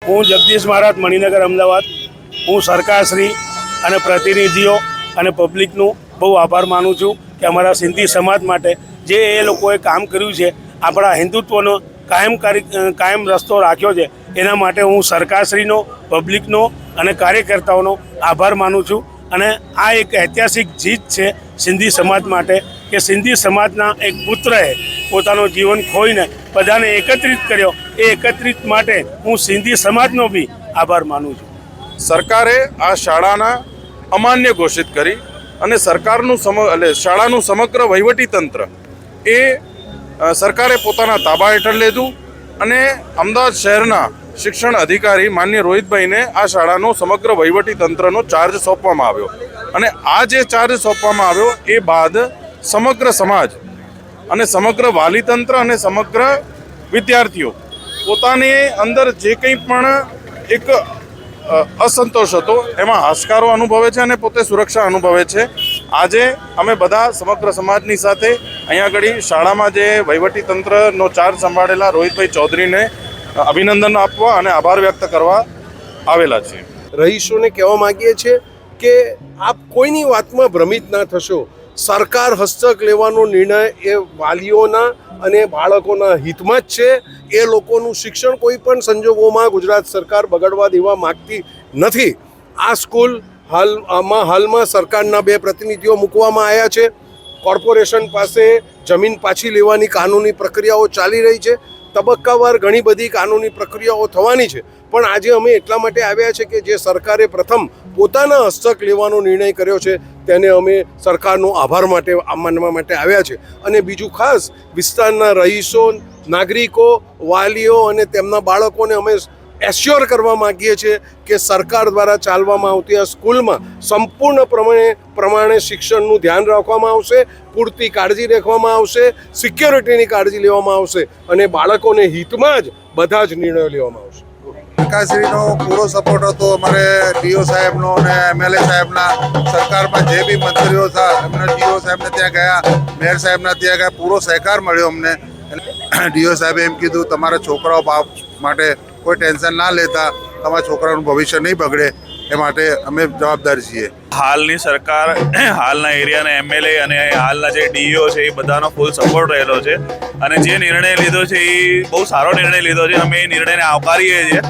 હું જગદીશ મહારાજ મણિનગર અમદાવાદ. હું સરકારશ્રી અને પ્રતિનિધિઓ અને પબ્લિકનું બહુ આભાર માનું છું કે અમારા સિંધી સમાજ માટે જે એ લોકોએ કામ કર્યું છે, આપણા હિન્દુત્વનો કાયમ રસ્તો રાખ્યો છે, એના માટે હું સરકારશ્રીનો, પબ્લિકનો અને કાર્યકર્તાઓનો આભાર માનું છું. અને આ એક ઐતિહાસિક જીત છે સિંધી સમાજ માટે કે સિંધી સમાજના એક પુત્રએ પોતાનું જીવન ખોઈને બધાને એકત્રિત કર્યો. એ એકત્રિત માટે હું સિંધી સમાજનો બી આભાર માનું છું. સરકારે આ શાળાના અમાન્ય ઘોષિત કરી અને સરકારનું શાળાનું સમગ્ર વહીવટી તંત્ર એ સરકારે પોતાના તાબા હેઠળ લીધું અને અમદાવાદ શહેરના શિક્ષણ અધિકારી માન્ય રોહિતભાઈને આ શાળાનો સમગ્ર વહીવટી તંત્રનો ચાર્જ સોંપવામાં આવ્યો. અને આ જે ચાર્જ સોંપવામાં આવ્યો એ બાદ સમગ્ર સમાજ અને સમગ્ર વાલી તંત્ર અને સમગ્ર વિદ્યાર્થીઓ પોતાની અંદર જે કંઈ પણ એક અસંતોષ હતો એમાં હાશકારો અનુભવે છે અને પોતે સુરક્ષા અનુભવે છે. આજે અમે બધા સમગ્ર સમાજની સાથે અહીંયા આગળ શાળામાં જે વહીવટી તંત્રનો ચાર્જ સંભાળેલા રોહિતભાઈ ચૌધરીને અભિનંદન આપવા અને આભાર વ્યક્ત કરવા આવેલા છીએ. રહીશોને કહેવા માંગીએ છીએ કે આપ કોઈની વાતમાં ભ્રમિત ના થશો. સરકાર હસ્તક લેવાનો નિર્ણય એ વાલીઓના અને બાળકોના હિતમાં જ છે. એ લોકોનું શિક્ષણ કોઈ પણ સંજોગોમાં ગુજરાત સરકાર બગાડવા દેવા માગતી નથી. આ સ્કૂલ હાલમાં સરકારના 2 પ્રતિનિધિઓ મૂકવામાં આવ્યા છે. કોર્પોરેશન પાસે જમીન પાછી લેવાની કાનૂની પ્રક્રિયાઓ ચાલી રહી છે. તબક્કાવાર ઘણી બધી કાનૂની પ્રક્રિયાઓ થવાની છે. પણ આજે અમે એટલા માટે આવ્યા છે કે જે સરકારે પ્રથમ પોતાના હસ્તક લેવાનો નિર્ણય કર્યો છે તેને અમે સરકારનો આભાર માનવા માટે આવ્યા છે. અને બીજું ખાસ વિસ્તારના રહીશો, નાગરિકો, વાલીઓ અને તેમના બાળકોને અમે એશ્યોર કરવા માગીએ છીએ કે સરકાર દ્વારા ચાલવામાં આવતી આ સ્કૂલમાં સંપૂર્ણ પ્રમાણે શિક્ષણનું ધ્યાન રાખવામાં આવશે, પૂરતી કાળજી રાખવામાં આવશે, સિક્યોરિટીની કાળજી લેવામાં આવશે અને બાળકોને હિતમાં જ બધા જ નિર્ણયો લેવામાં આવશે. સરકારશ્રીનો પૂરો સપોર્ટ હતો. અમારે ડીઓ સાહેબનો અને એમએલએ સાહેબના, સરકારમાં જે બી મંત્રીઓ હતા એમના ડીઓ સાહેબને ત્યાં ગયા, મેયર સાહેબના ત્યાં ગયા, પૂરો સહકાર મળ્યો અમને. ડીઓ સાહેબે એમ કીધું તમારા છોકરાઓ બાપ માટે કોઈ ટેન્શન ના લેતા, તમારા છોકરાનું ભવિષ્ય નહીં બગડે એ માટે અમે જવાબદાર છીએ. હાલની સરકાર, હાલના એરિયાના એમએલએ અને હાલના જે ડીઈઓ છે એ બધાનો ફૂલ સપોર્ટ રહેલો છે અને જે નિર્ણય લીધો છે એ બહુ સારો નિર્ણય લીધો છે. અમે એ નિર્ણયને આવકારીએ છીએ.